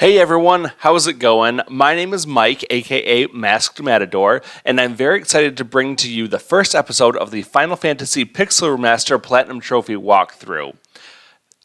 Hey everyone, how's it going? My name is Mike, aka Masked Matador, and I'm very excited to bring to you the first episode of the Final Fantasy Pixel Remaster Platinum Trophy walkthrough.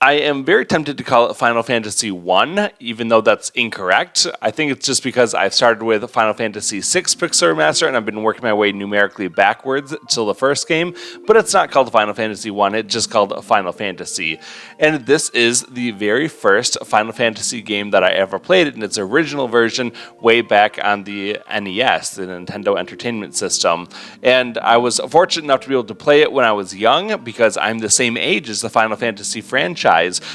I am very tempted to call it Final Fantasy 1, even though that's incorrect. I think it's just because I've started with Final Fantasy 6 Pixel Remaster and I've been working my way numerically backwards till the first game, but it's not called Final Fantasy 1, it's just called Final Fantasy. And this is the very first Final Fantasy game that I ever played in its original version way back on the NES, the Nintendo Entertainment System. And I was fortunate enough to be able to play it when I was young because I'm the same age as the Final Fantasy franchise.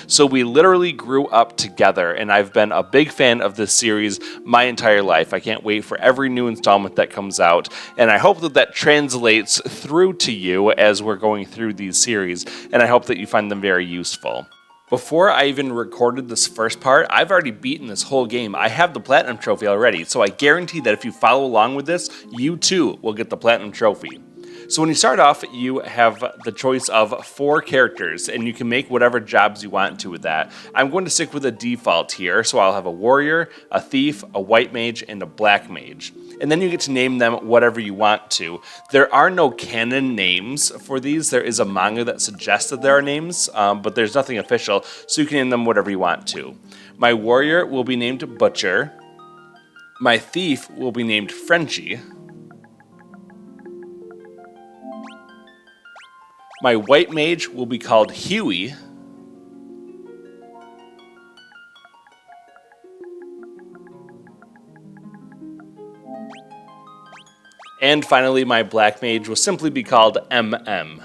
So we literally grew up together, and I've been a big fan of this series my entire life. I can't wait for every new installment that comes out, and I hope that that translates through to you as we're going through these series, and I hope that you find them very useful. Before I even recorded this first part, I've already beaten this whole game. I have the Platinum Trophy already, so I guarantee that if you follow along with this, you too will get the Platinum Trophy. So when you start off, you have the choice of 4 characters, and you can make whatever jobs you want to with that. I'm going to stick with a default here, so I'll have a warrior, a thief, a white mage, and a black mage. And then you get to name them whatever you want to. There are no canon names for these. There is a manga that suggests that there are names, but there's nothing official, so you can name them whatever you want to. My warrior will be named Butcher. My thief will be named Frenchie. My white mage will be called Huey. And finally, my black mage will simply be called MM.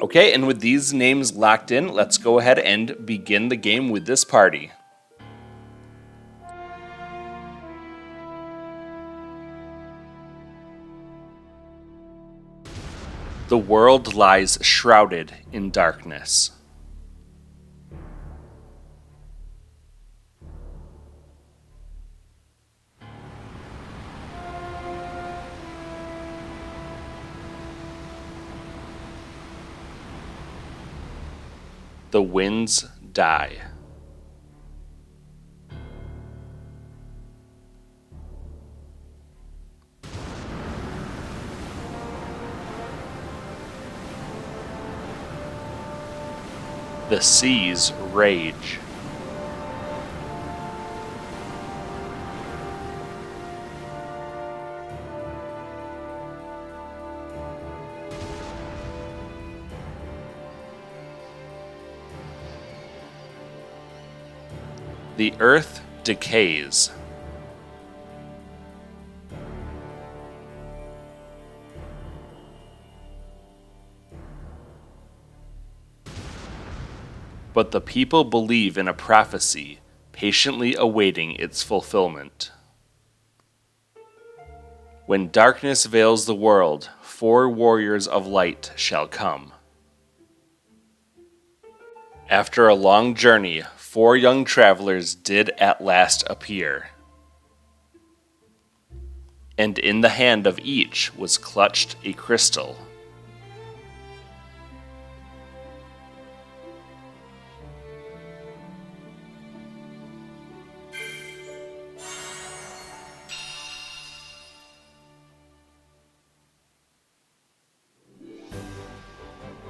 Okay, and with these names locked in, let's go ahead and begin the game with this party. The world lies shrouded in darkness. The winds die. The seas rage. The earth decays. But the people believe in a prophecy, patiently awaiting its fulfillment. When darkness veils the world, 4 warriors of light shall come. After a long journey, 4 young travelers did at last appear. And in the hand of each was clutched a crystal.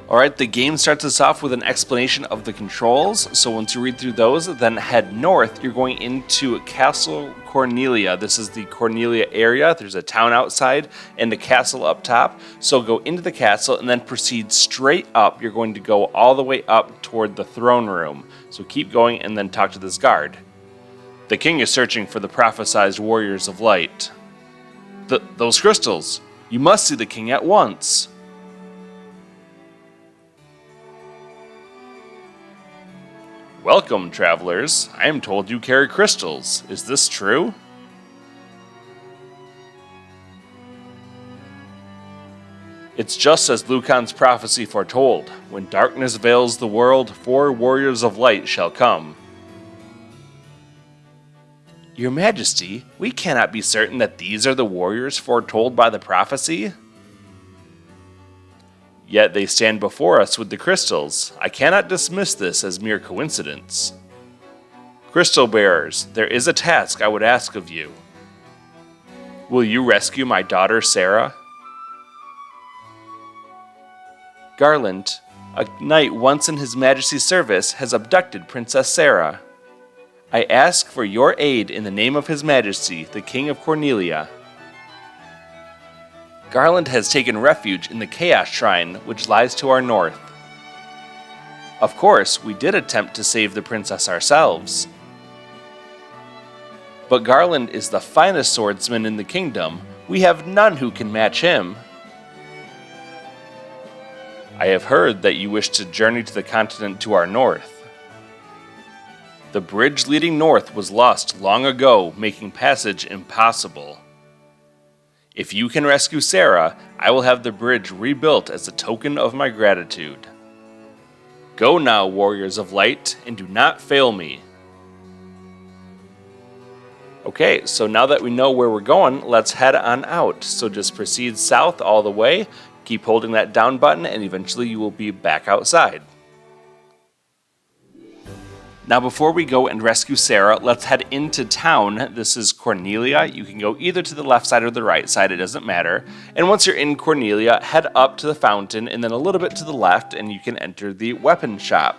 Alright, the game starts us off with an explanation of the controls, so once you read through those, then head north. You're going into Castle Cornelia. This is the Cornelia area. There's a town outside and a castle up top, so go into the castle and then proceed straight up. You're going to go all the way up toward the throne room, so keep going and then talk to this guard. The king is searching for the prophesized warriors of light. Those crystals! You must see the king at once! Welcome, travelers. I am told you carry crystals. Is this true? It's just as Lucan's prophecy foretold. When darkness veils the world, 4 warriors of light shall come. Your Majesty, we cannot be certain that these are the warriors foretold by the prophecy. Yet they stand before us with the crystals. I cannot dismiss this as mere coincidence. Crystal bearers, there is a task I would ask of you. Will you rescue my daughter Sarah? Garland, a knight once in His Majesty's service, has abducted Princess Sarah. I ask for your aid in the name of His Majesty, the King of Cornelia. Garland has taken refuge in the Chaos Shrine, which lies to our north. Of course, we did attempt to save the princess ourselves. But Garland is the finest swordsman in the kingdom. We have none who can match him. I have heard that you wish to journey to the continent to our north. The bridge leading north was lost long ago, making passage impossible. If you can rescue Sarah, I will have the bridge rebuilt as a token of my gratitude. Go now, warriors of light, and do not fail me. Okay, so now that we know where we're going, let's head on out. So just proceed south all the way, keep holding that down button, and eventually you will be back outside. Now before we go and rescue Sarah, let's head into town. This is Cornelia. You can go either to the left side or the right side, it doesn't matter. And once you're in Cornelia, head up to the fountain and then a little bit to the left and you can enter the weapon shop.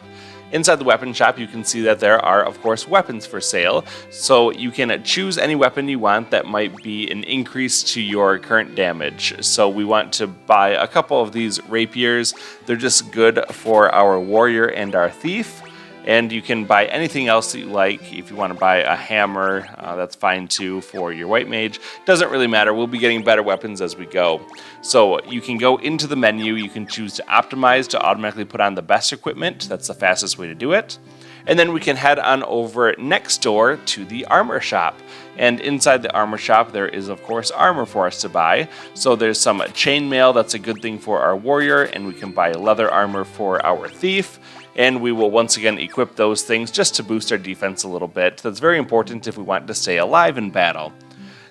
Inside the weapon shop, you can see that there are, of course, weapons for sale. So you can choose any weapon you want that might be an increase to your current damage. So we want to buy a couple of these rapiers. They're just good for our warrior and our thief. And you can buy anything else that you like. If you want to buy a hammer, that's fine too for your white mage. Doesn't really matter. We'll be getting better weapons as we go. So you can go into the menu. You can choose to optimize to automatically put on the best equipment. That's the fastest way to do it. And then we can head on over next door to the armor shop. And inside the armor shop, there is, of course, armor for us to buy. So there's some chainmail. That's a good thing for our warrior. And we can buy leather armor for our thief. And we will once again equip those things just to boost our defense a little bit. That's very important if we want to stay alive in battle.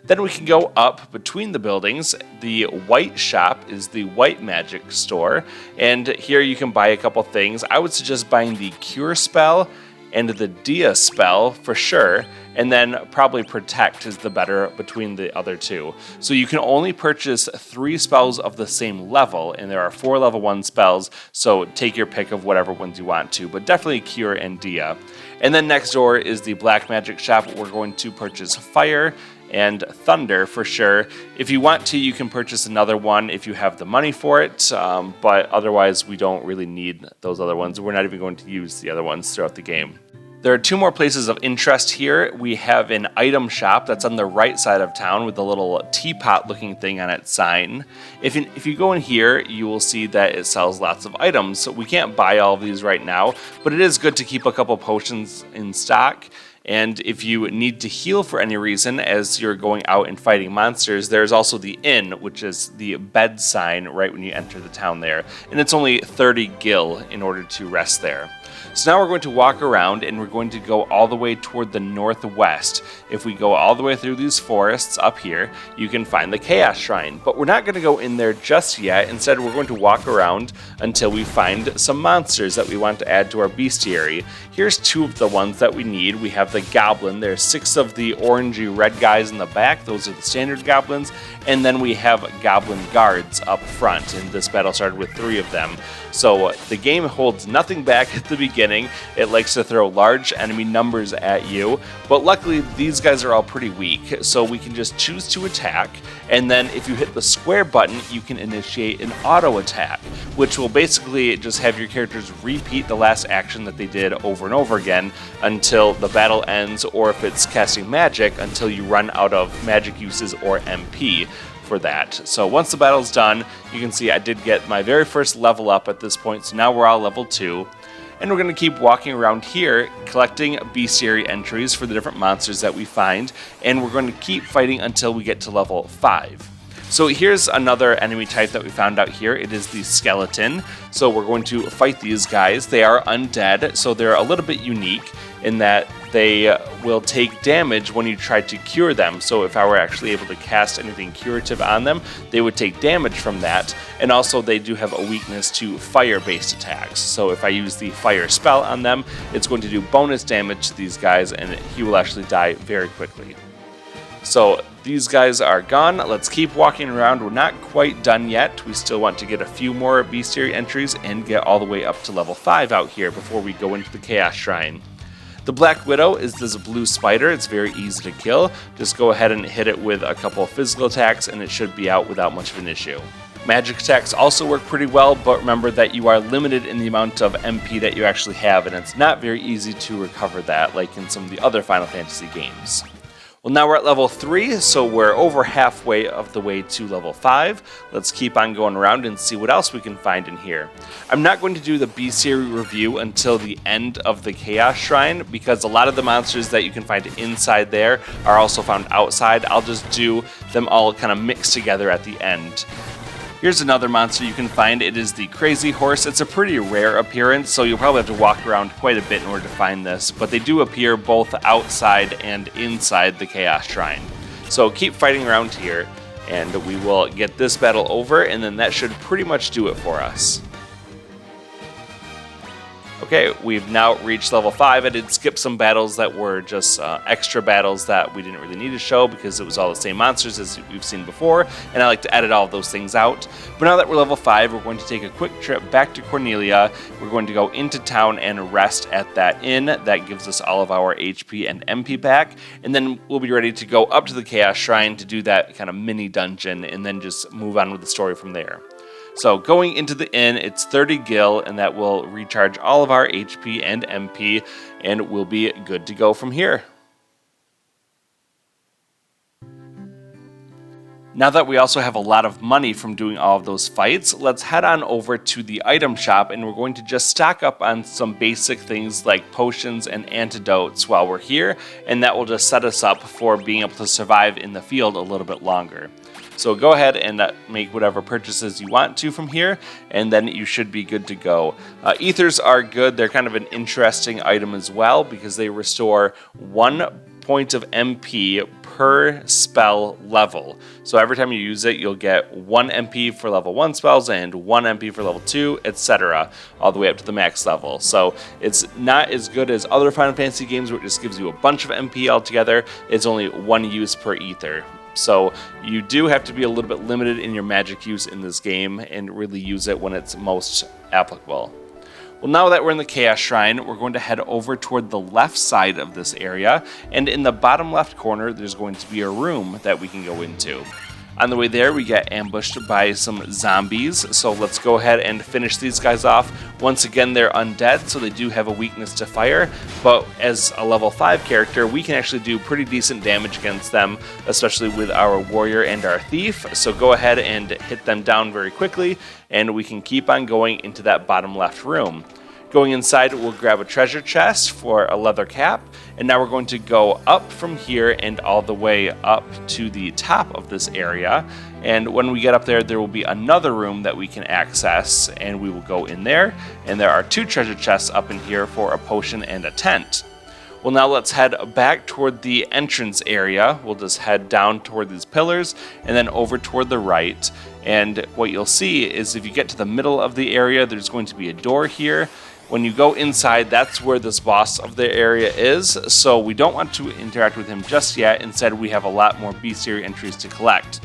Then we can go up between the buildings. The white shop is the white magic store. And here you can buy a couple things. I would suggest buying the cure spell and the Dia spell for sure. And then probably protect is the better between the other two. So you can only purchase 3 spells of the same level, and there are 4 level 1 spells, so take your pick of whatever ones you want to, but definitely Cure and Dia. And then next door is the Black Magic shop. We're going to purchase Fire and Thunder for sure. If you want to, you can purchase another one if you have the money for it, but otherwise we don't really need those other ones. We're not even going to use the other ones throughout the game. There are 2 more places of interest here. We have an item shop that's on the right side of town with a little teapot looking thing on its sign. If you go in here, you will see that it sells lots of items. So we can't buy all of these right now, but it is good to keep a couple potions in stock. And if you need to heal for any reason as you're going out and fighting monsters, there's also the inn, which is the bed sign right when you enter the town there. And it's only 30 gil in order to rest there. So now we're going to walk around and we're going to go all the way toward the northwest. If we go all the way through these forests up here, you can find the Chaos Shrine. But we're not going to go in there just yet. Instead, we're going to walk around until we find some monsters that we want to add to our bestiary. Here's 2 of the ones that we need. We have the Goblin. There's 6 of the orangey red guys in the back. Those are the standard goblins. And then we have Goblin Guards up front. And this battle started with 3 of them. So the game holds nothing back at the beginning. It likes to throw large enemy numbers at you, but luckily these guys are all pretty weak, so we can just choose to attack, and then if you hit the square button, you can initiate an auto attack, which will basically just have your characters repeat the last action that they did over and over again until the battle ends, or if it's casting magic, until you run out of magic uses or MP. For that. So once the battle's done, you can see I did get my very first level up at this point, so now we're all level 2. And we're going to keep walking around here, collecting bestiary entries for the different monsters that we find, and we're going to keep fighting until we get to level 5. So here's another enemy type that we found out here. It is the skeleton. So we're going to fight these guys. They are undead, so they're a little bit unique in that they will take damage when you try to cure them. So if I were actually able to cast anything curative on them, they would take damage from that. And also they do have a weakness to fire-based attacks. So if I use the fire spell on them, it's going to do bonus damage to these guys, and he will actually die very quickly. So these guys are gone. Let's keep walking around. We're not quite done yet. We still want to get a few more Bestiary entries and get all the way up to level 5 out here before we go into the Chaos Shrine. The Black Widow is this blue spider. It's very easy to kill. Just go ahead and hit it with a couple of physical attacks and it should be out without much of an issue. Magic attacks also work pretty well, but remember that you are limited in the amount of MP that you actually have, and it's not very easy to recover that like in some of the other Final Fantasy games. Well, now we're at level 3, so we're over halfway of the way to level 5. Let's keep on going around and see what else we can find in here. I'm not going to do the Bestiary review until the end of the Chaos Shrine, because a lot of the monsters that you can find inside there are also found outside. I'll just do them all kind of mixed together at the end. Here's another monster you can find. It is the Crazy Horse. It's a pretty rare appearance, so you'll probably have to walk around quite a bit in order to find this, but they do appear both outside and inside the Chaos Shrine. So keep fighting around here, and we will get this battle over, and then that should pretty much do it for us. Okay, we've now reached level 5. I did skip some battles that were just extra battles that we didn't really need to show because it was all the same monsters as we've seen before, and I like to edit all of those things out. But now that we're level 5, we're going to take a quick trip back to Cornelia. We're going to go into town and rest at that inn. That gives us all of our HP and MP back, and then we'll be ready to go up to the Chaos Shrine to do that kind of mini dungeon, and then just move on with the story from there. So going into the inn, it's 30 gil, and that will recharge all of our HP and MP, and we'll be good to go from here. Now that we also have a lot of money from doing all of those fights, let's head on over to the item shop, and we're going to just stock up on some basic things like potions and antidotes while we're here, and that will just set us up for being able to survive in the field a little bit longer. So go ahead and make whatever purchases you want to from here, and then you should be good to go. Ethers are good. They're kind of an interesting item as well because they restore 1 point of MP per spell level. So every time you use it, you'll get 1 MP for level 1 spells and 1 MP for level 2, etc., all the way up to the max level. So it's not as good as other Final Fantasy games where it just gives you a bunch of MP altogether. It's only 1 use per ether. So you do have to be a little bit limited in your magic use in this game and really use it when it's most applicable. Well, now that we're in the Chaos Shrine, we're going to head over toward the left side of this area, and in the bottom left corner, there's going to be a room that we can go into. On the way there, we get ambushed by some zombies, so let's go ahead and finish these guys off. Once again, they're undead, so they do have a weakness to fire, but as a level 5 character, we can actually do pretty decent damage against them, especially with our warrior and our thief, so go ahead and hit them down very quickly, and we can keep on going into that bottom left room. Going inside, we'll grab a treasure chest for a leather cap, and now we're going to go up from here and all the way up to the top of this area. And when we get up there, there will be another room that we can access, and we will go in there. And there are 2 treasure chests up in here for a potion and a tent. Well, now let's head back toward the entrance area. We'll just head down toward these pillars and then over toward the right. And what you'll see is if you get to the middle of the area, there's going to be a door here. When you go inside, that's where this boss of the area is, so we don't want to interact with him just yet. Instead, we have a lot more Bestiary entries to collect.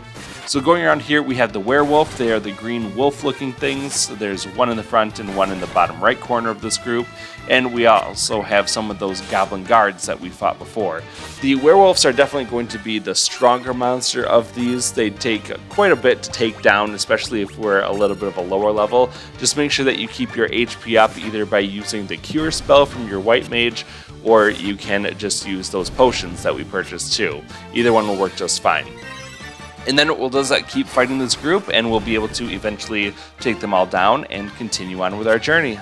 So going around here, we have the Werewolf. They are the green wolf-looking things. There's 1 in the front and 1 in the bottom right corner of this group. And we also have some of those Goblin Guards that we fought before. The Werewolves are definitely going to be the stronger monster of these. They take quite a bit to take down, especially if we're a little bit of a lower level. Just make sure that you keep your HP up either by using the Cure spell from your White Mage, or you can just use those potions that we purchased too. Either one will work just fine. And then we'll just keep fighting this group, and we'll be able to eventually take them all down and continue on with our journey.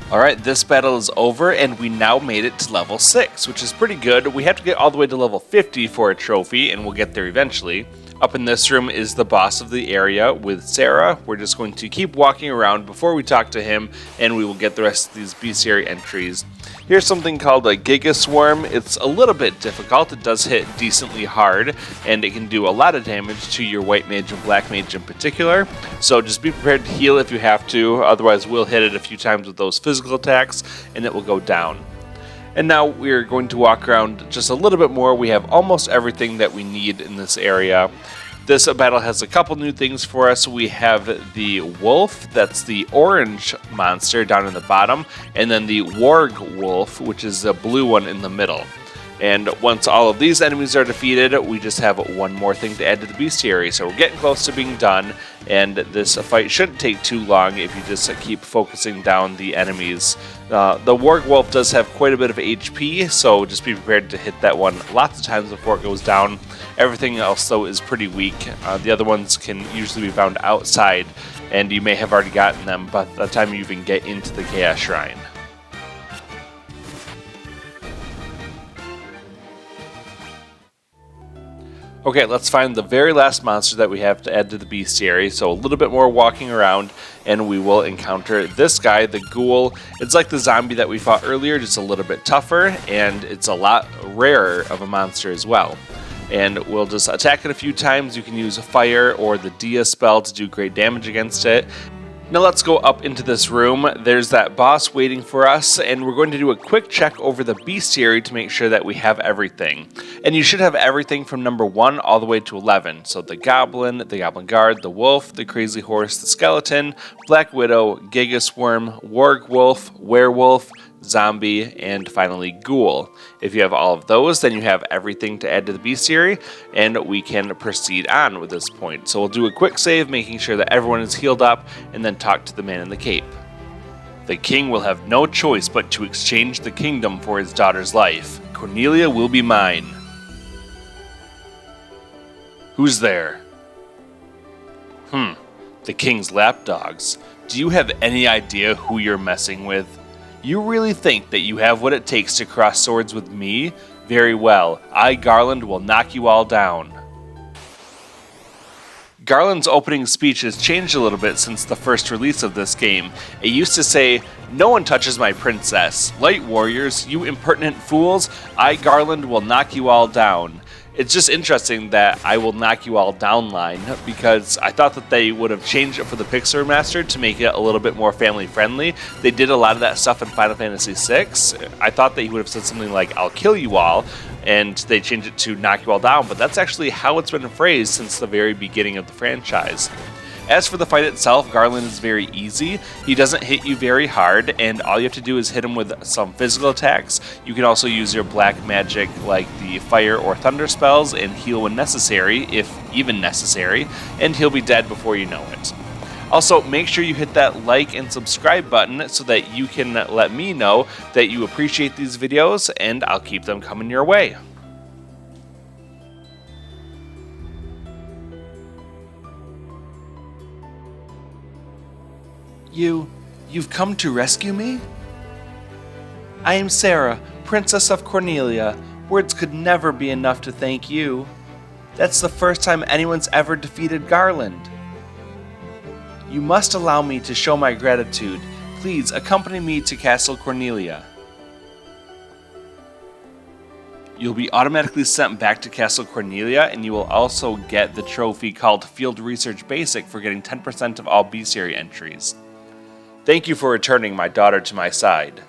Alright, this battle is over, and we now made it to level 6, which is pretty good. We have to get all the way to level 50 for a trophy, and we'll get there eventually. Up in this room is the boss of the area with Sarah. We're just going to keep walking around before we talk to him, and we will get the rest of these bestiary entries. Here's something called a Gigas Worm. It's a little bit difficult. It does hit decently hard, and it can do a lot of damage to your white mage and black mage in particular. So just be prepared to heal if you have to, otherwise we'll hit it a few times with those physical attacks, and it will go down. And now we're going to walk around just a little bit more. We have almost everything that we need in this area. This battle has a couple new things for us. We have the wolf, that's the orange monster down in the bottom, and then the Warg Wolf, which is the blue one in the middle. And once all of these enemies are defeated, we just have one more thing to add to the bestiary. So we're getting close to being done, and this fight shouldn't take too long if you just keep focusing down the enemies. The Warg Wolf does have quite a bit of HP, so just be prepared to hit that one lots of times before it goes down. Everything else, though, is pretty weak. The other ones can usually be found outside, and you may have already gotten them by the time you even get into the Chaos Shrine. Okay, let's find the very last monster that we have to add to the bestiary. So a little bit more walking around, and we will encounter this guy, the Ghoul. It's like the zombie that we fought earlier, just a little bit tougher, and it's a lot rarer of a monster as well. And we'll just attack it a few times. You can use a fire or the Dia spell to do great damage against it. Now let's go up into this room. There's that boss waiting for us, and we're going to do a quick check over the bestiary to make sure that we have everything. And you should have everything from number 1 all the way to 11. So the Goblin Guard, the Wolf, the Crazy Horse, the Skeleton, Black Widow, Gigas Worm, Warg Wolf, Werewolf, Zombie, and finally Ghoul. If you have all of those, then you have everything to add to the bestiary, and we can proceed on with this point. So we'll do a quick save, making sure that everyone is healed up, and then talk to the man in the cape. The king will have no choice but to exchange the kingdom for his daughter's life. Cornelia will be mine. Who's there? The king's lapdogs. Do you have any idea who you're messing with? You really think that you have what it takes to cross swords with me? Very well, I, Garland, will knock you all down. Garland's opening speech has changed a little bit since the first release of this game. It used to say, "No one touches my princess. Light warriors, you impertinent fools, I, Garland, will knock you all down." It's just interesting that I will knock you all down line, because I thought that they would have changed it for the Pixel Remaster to make it a little bit more family friendly. They did a lot of that stuff in Final Fantasy VI. I thought that he would have said something like, "I'll kill you all," and they changed it to "knock you all down," but that's actually how it's been phrased since the very beginning of the franchise. As for the fight itself, Garland is very easy. He doesn't hit you very hard, and all you have to do is hit him with some physical attacks. You can also use your black magic like the fire or thunder spells and heal when necessary, if even necessary, and he'll be dead before you know it. Also, make sure you hit that like and subscribe button so that you can let me know that you appreciate these videos, and I'll keep them coming your way. You've come to rescue me? I am Sarah, Princess of Cornelia. Words could never be enough to thank you. That's the first time anyone's ever defeated Garland. You must allow me to show my gratitude. Please accompany me to Castle Cornelia. You'll be automatically sent back to Castle Cornelia, and you will also get the trophy called Field Research Basic for getting 10% of all bestiary entries. Thank you for returning my daughter to my side.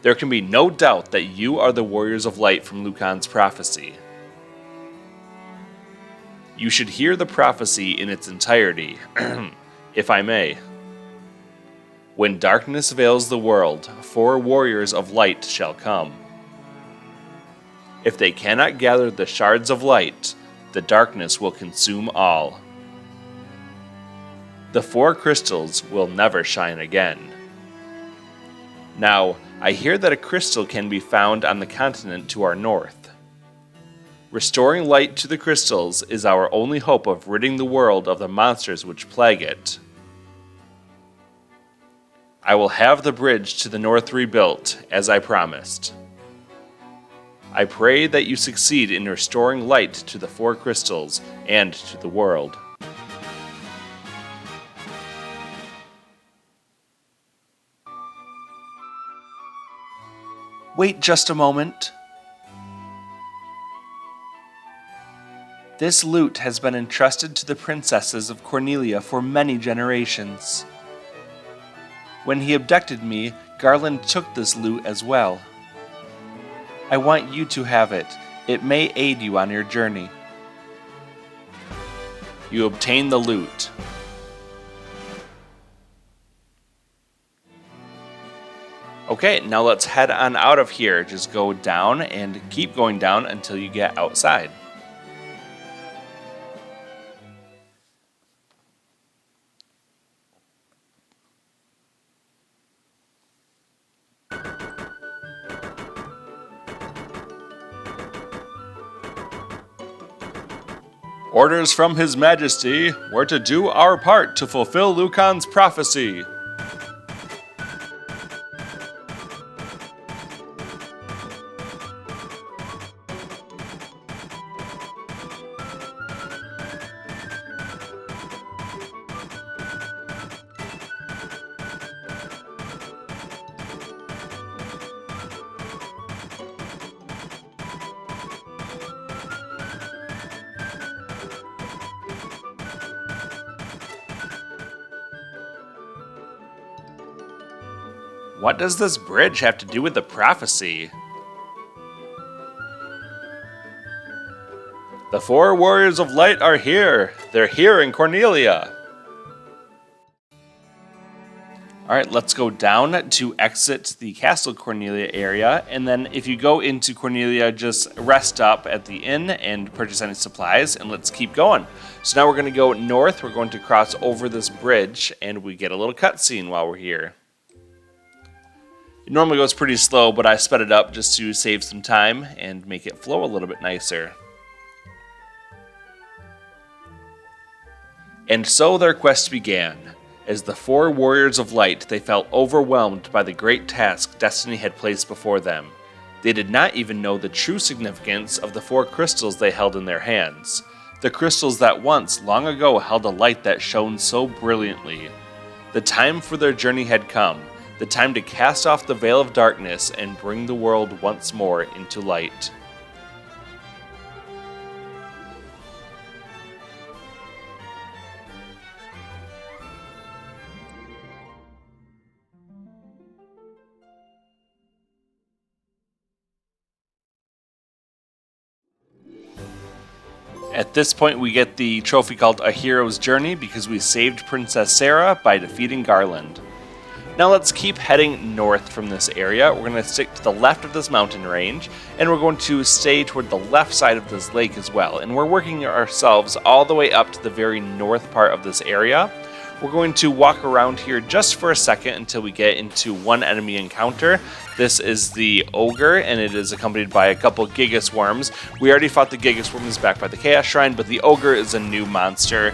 There can be no doubt that you are the Warriors of Light from Lucan's prophecy. You should hear the prophecy in its entirety, if I may. When darkness veils the world, 4 warriors of light shall come. If they cannot gather the shards of light, the darkness will consume all. The 4 crystals will never shine again. Now, I hear that a crystal can be found on the continent to our north. Restoring light to the crystals is our only hope of ridding the world of the monsters which plague it. I will have the bridge to the north rebuilt, as I promised. I pray that you succeed in restoring light to the 4 crystals and to the world. Wait just a moment. This loot has been entrusted to the princesses of Cornelia for many generations. When he abducted me, Garland took this loot as well. I want you to have it. It may aid you on your journey. You obtain the loot. Okay, now let's head on out of here. Just go down and keep going down until you get outside. Orders from His Majesty. We're to do our part to fulfill Lucan's prophecy. What does this bridge have to do with the prophecy? The 4 warriors of light are here. They're here in Cornelia. Alright, let's go down to exit the Castle Cornelia area, and then if you go into Cornelia, just rest up at the inn and purchase any supplies, and let's keep going. So now we're going to go north, we're going to cross over this bridge, and we get a little cutscene while we're here. It normally goes pretty slow, but I sped it up just to save some time and make it flow a little bit nicer. And so their quest began. As the 4 warriors of light, they felt overwhelmed by the great task destiny had placed before them. They did not even know the true significance of the 4 crystals they held in their hands. The crystals that once, long ago, held a light that shone so brilliantly. The time for their journey had come. The time to cast off the veil of darkness and bring the world once more into light. At this point, we get the trophy called A Hero's Journey because we saved Princess Sarah by defeating Garland. Now let's keep heading north from this area. We're going to stick to the left of this mountain range, and we're going to stay toward the left side of this lake as well. And we're working ourselves all the way up to the very north part of this area. We're going to walk around here just for a second until we get into one enemy encounter. This is the Ogre, and it is accompanied by a couple Gigas Worms. We already fought the Gigas Worms back by the Chaos Shrine, but the Ogre is a new monster.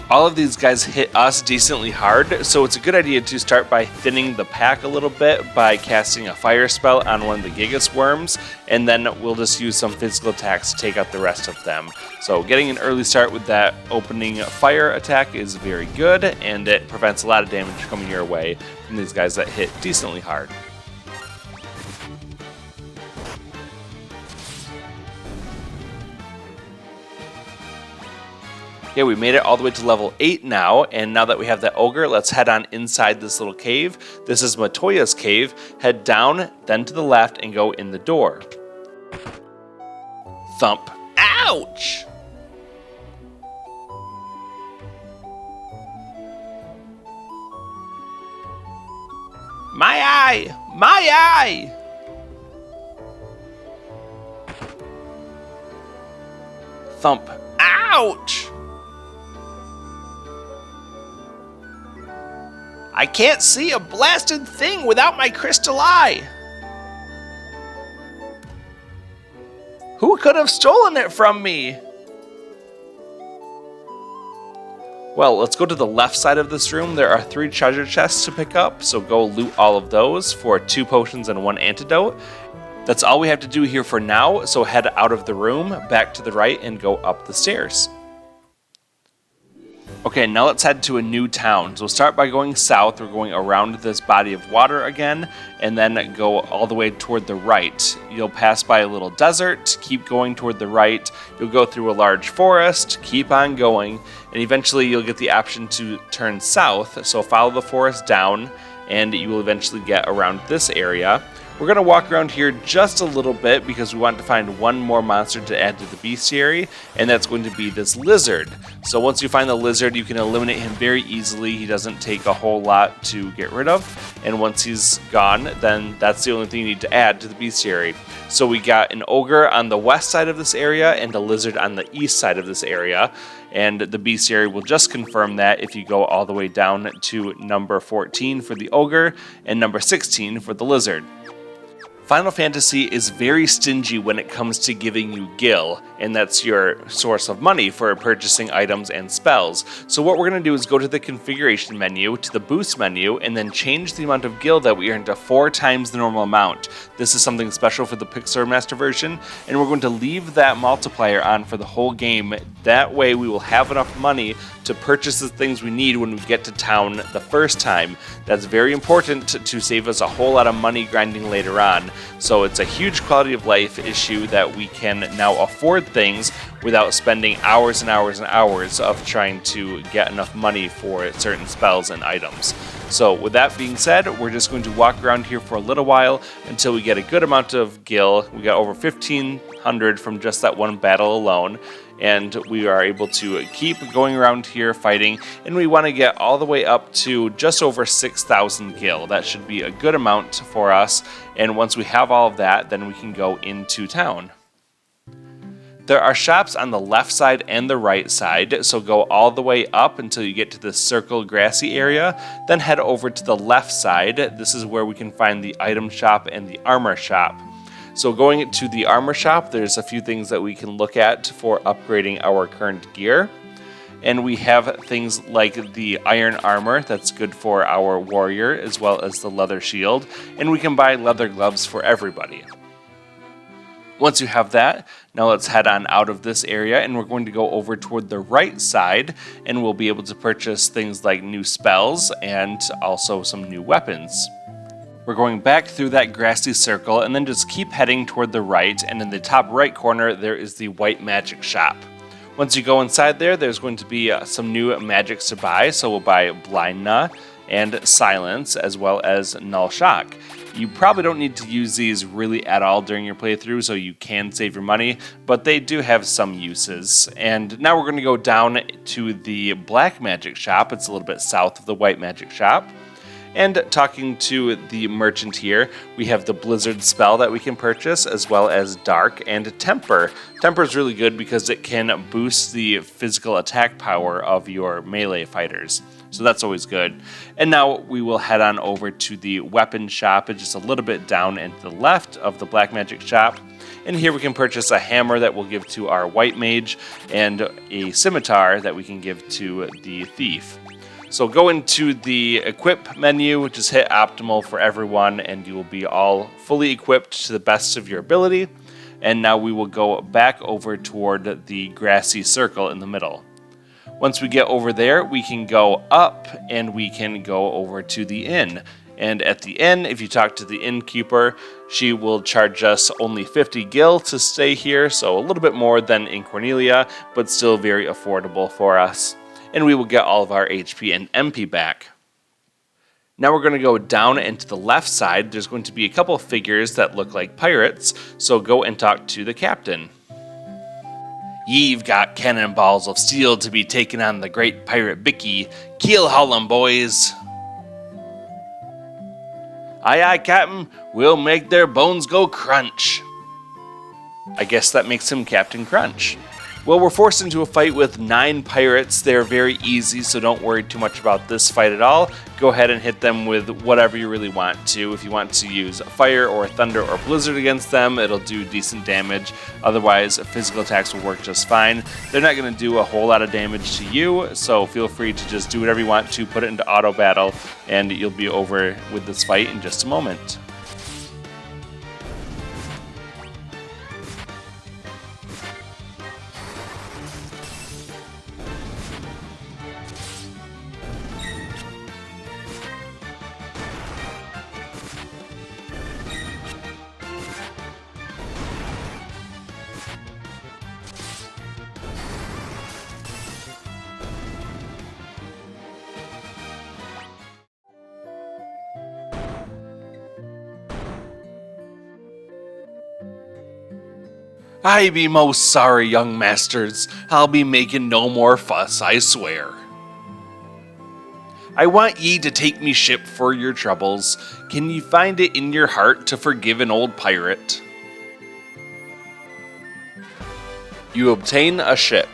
All of these guys hit us decently hard, so it's a good idea to start by thinning the pack a little bit by casting a fire spell on one of the Gigas Worms, and then we'll just use some physical attacks to take out the rest of them. So getting an early start with that opening fire attack is very good, and it prevents a lot of damage coming your way from these guys that hit decently hard. Okay, we made it all the way to level 8 now, and now that we have that Ogre, let's head on inside this little cave. This is Matoya's cave. Head down, then to the left, and go in the door. Thump. Ouch! My eye! My eye! Thump. Ouch! I can't see a blasted thing without my crystal eye! Who could have stolen it from me? Well, let's go to the left side of this room. There are 3 treasure chests to pick up, so go loot all of those for 2 potions and 1 antidote. That's all we have to do here for now, so head out of the room, back to the right, and go up the stairs. Okay, now let's head to a new town. So we'll start by going south. We're going around this body of water again, and then go all the way toward the right. You'll pass by a little desert, keep going toward the right. You'll go through a large forest, keep on going, and eventually you'll get the option to turn south. So follow the forest down, and you will eventually get around this area. We're going to walk around here just a little bit because we want to find one more monster to add to the bestiary, and that's going to be this lizard. So once you find the lizard, you can eliminate him very easily. He doesn't take a whole lot to get rid of, and once he's gone, then that's the only thing you need to add to the bestiary. So we got an ogre on the west side of this area and a lizard on the east side of this area, and the bestiary will just confirm that if you go all the way down to number 14 for the ogre and number 16 for the lizard. Final Fantasy is very stingy when it comes to giving you gil, and that's your source of money for purchasing items and spells. So what we're going to do is go to the configuration menu, to the boost menu, and then change the amount of gil that we earn to 4 times the normal amount. This is something special for the Pixel Remaster version, and we're going to leave that multiplier on for the whole game. That way we will have enough money to purchase the things we need when we get to town the first time. That's very important to save us a whole lot of money grinding later on. So it's a huge quality of life issue that we can now afford things without spending hours and hours and hours of trying to get enough money for certain spells and items. So with that being said, we're just going to walk around here for a little while until we get a good amount of gil. We got over 1,500 from just that one battle alone, and we are able to keep going around here fighting, and we want to get all the way up to just over 6,000 gil. That should be a good amount for us, and once we have all of that, then we can go into town. There are shops on the left side and the right side, so go all the way up until you get to this circled grassy area, then head over to the left side. This is where we can find the item shop and the armor shop. So going to the armor shop, there's a few things that we can look at for upgrading our current gear. And we have things like the iron armor that's good for our warrior, as well as the leather shield, and we can buy leather gloves for everybody. Once you have that, now let's head on out of this area, and we're going to go over toward the right side, and we'll be able to purchase things like new spells and also some new weapons. We're going back through that grassy circle, and then just keep heading toward the right, and in the top right corner there is the white magic shop. Once you go inside there, there's going to be some new magics to buy, so we'll buy Blindna and Silence, as well as Null Shock. You probably don't need to use these really at all during your playthrough, so you can save your money, but they do have some uses. And now we're going to go down to the black magic shop. It's a little bit south of the white magic shop. And talking to the merchant here, we have the Blizzard spell that we can purchase, as well as Dark and Temper. Temper is really good because it can boost the physical attack power of your melee fighters. So that's always good. And now we will head on over to the weapon shop. It's just a little bit down and to the left of the black magic shop. And here we can purchase a hammer that we'll give to our white mage and a scimitar that we can give to the thief. So go into the equip menu, just hit optimal for everyone, and you will be all fully equipped to the best of your ability. And now we will go back over toward the grassy circle in the middle. Once we get over there, we can go up and we can go over to the inn. And at the inn, if you talk to the innkeeper, she will charge us only 50 gil to stay here, so a little bit more than in Cornelia, but still very affordable for us. And we will get all of our HP and MP back. Now we're going to go down and to the left side. There's going to be a couple of figures that look like pirates, so go and talk to the captain. Ye've got cannonballs of steel to be taken on the great pirate Bicky. Keel haul 'em, boys. Aye, aye, Captain. We'll make their bones go crunch. I guess that makes him Captain Crunch. Well, we're forced into a fight with 9 pirates. They're very easy, so don't worry too much about this fight at all. Go ahead and hit them with whatever you really want to. If you want to use fire or thunder or blizzard against them, it'll do decent damage. Otherwise, physical attacks will work just fine. They're not going to do a whole lot of damage to you, so feel free to just do whatever you want to, put it into auto battle, and you'll be over with this fight in just a moment. I be most sorry, young masters. I'll be making no more fuss, I swear. I want ye to take me ship for your troubles. Can ye find it in your heart to forgive an old pirate? You obtain a ship.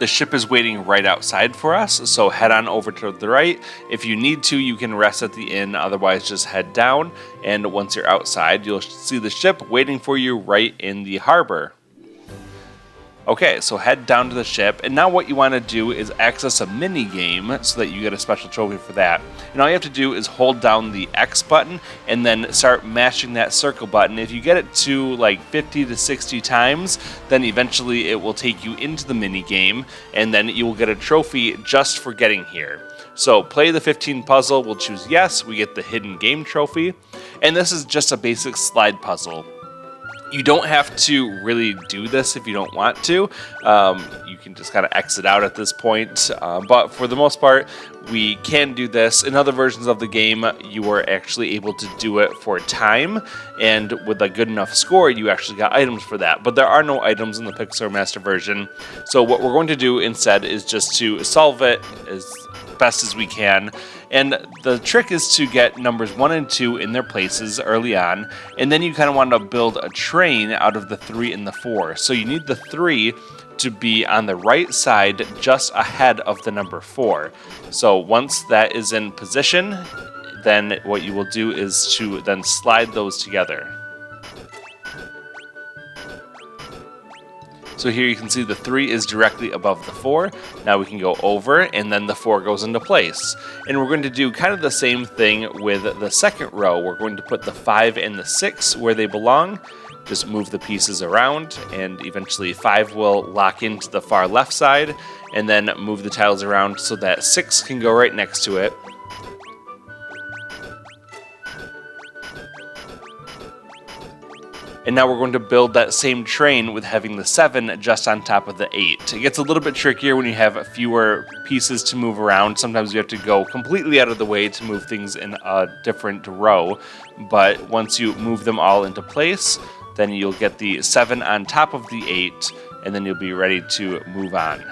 The ship is waiting right outside for us, so head on over to the right. If you need to, you can rest at the inn, otherwise just head down, and once you're outside, you'll see the ship waiting for you right in the harbor. Okay, so head down to the ship, and now what you want to do is access a mini game so that you get a special trophy for that. And all you have to do is hold down the X button and then start mashing that circle button. If you get it to like 50 to 60 times, then eventually it will take you into the mini game, and then you will get a trophy just for getting here. So play the 15 puzzle, we'll choose yes, we get the hidden game trophy, and this is just a basic slide puzzle. You don't have to really do this if you don't want to. You can just kind of exit out at this point. But for the most part, we can do this. In other versions of the game, you are actually able to do it for time. And with a good enough score, you actually got items for that. But there are no items in the Pixel Remaster version. So what we're going to do instead is just to solve it as best as we can. And the trick is to get numbers 1 and 2 in their places early on, and then you kind of want to build a train out of the 3 and the 4. So you need the 3 to be on the right side just ahead of the number 4. So once that is in position, then what you will do is to then slide those together. So here you can see the 3 is directly above the 4. Now we can go over, and then the 4 goes into place. And we're going to do kind of the same thing with the second row. We're going to put the 5 and the 6 where they belong. Just move the pieces around, and eventually 5 will lock into the far left side, and then move the tiles around so that 6 can go right next to it. And now we're going to build that same train with having the 7 just on top of the 8. It gets a little bit trickier when you have fewer pieces to move around. Sometimes you have to go completely out of the way to move things in a different row. But once you move them all into place, then you'll get the 7 on top of the 8, and then you'll be ready to move on.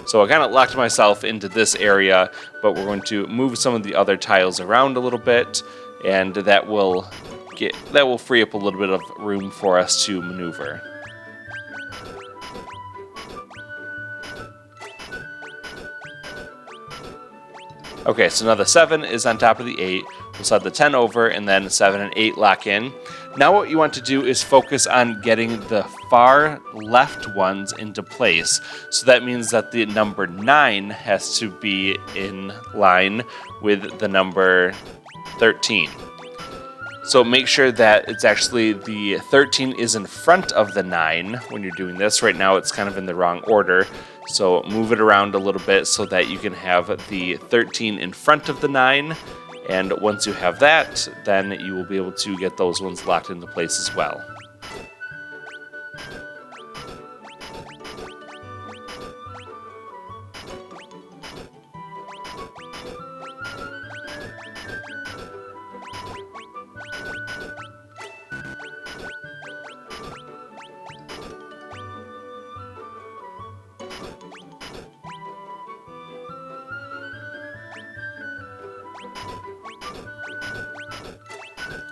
So I kind of locked myself into this area, but we're going to move some of the other tiles around a little bit, and that will free up a little bit of room for us to maneuver. Okay, so now the 7 is on top of the 8. We'll slide the 10 over, and then 7 and 8 lock in. Now what you want to do is focus on getting the far left ones into place. So that means that the number 9 has to be in line with the number 13. So make sure that it's actually the 13 is in front of the 9 when you're doing this. Right now it's kind of in the wrong order. So move it around a little bit so that you can have the 13 in front of the 9. And once you have that, then you will be able to get those ones locked into place as well.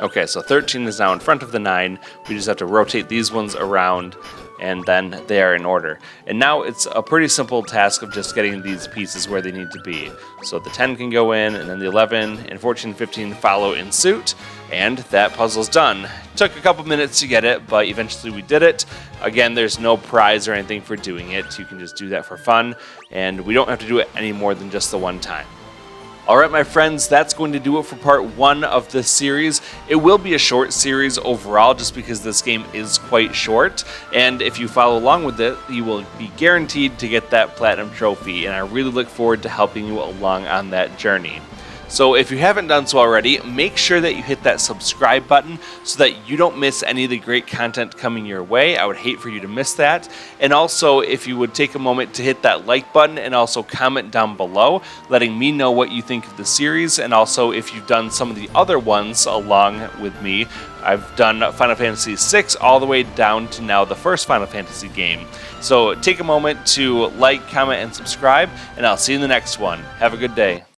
Okay, so 13 is now in front of the 9. We just have to rotate these ones around, and then they are in order. And now it's a pretty simple task of just getting these pieces where they need to be. So the 10 can go in, and then the 11 and 14 and 15 follow in suit, and that puzzle's done. Took a couple minutes to get it, but eventually we did it. Again, there's no prize or anything for doing it. You can just do that for fun, and we don't have to do it any more than just the one time. Alright, my friends, that's going to do it for part 1 of this series. It will be a short series overall just because this game is quite short, and if you follow along with it, you will be guaranteed to get that Platinum Trophy, and I really look forward to helping you along on that journey. So if you haven't done so already, make sure that you hit that subscribe button so that you don't miss any of the great content coming your way. I would hate for you to miss that. And also, if you would take a moment to hit that like button and also comment down below, letting me know what you think of the series, and also if you've done some of the other ones along with me. I've done Final Fantasy VI all the way down to now the first Final Fantasy game. So take a moment to like, comment, and subscribe, and I'll see you in the next one. Have a good day.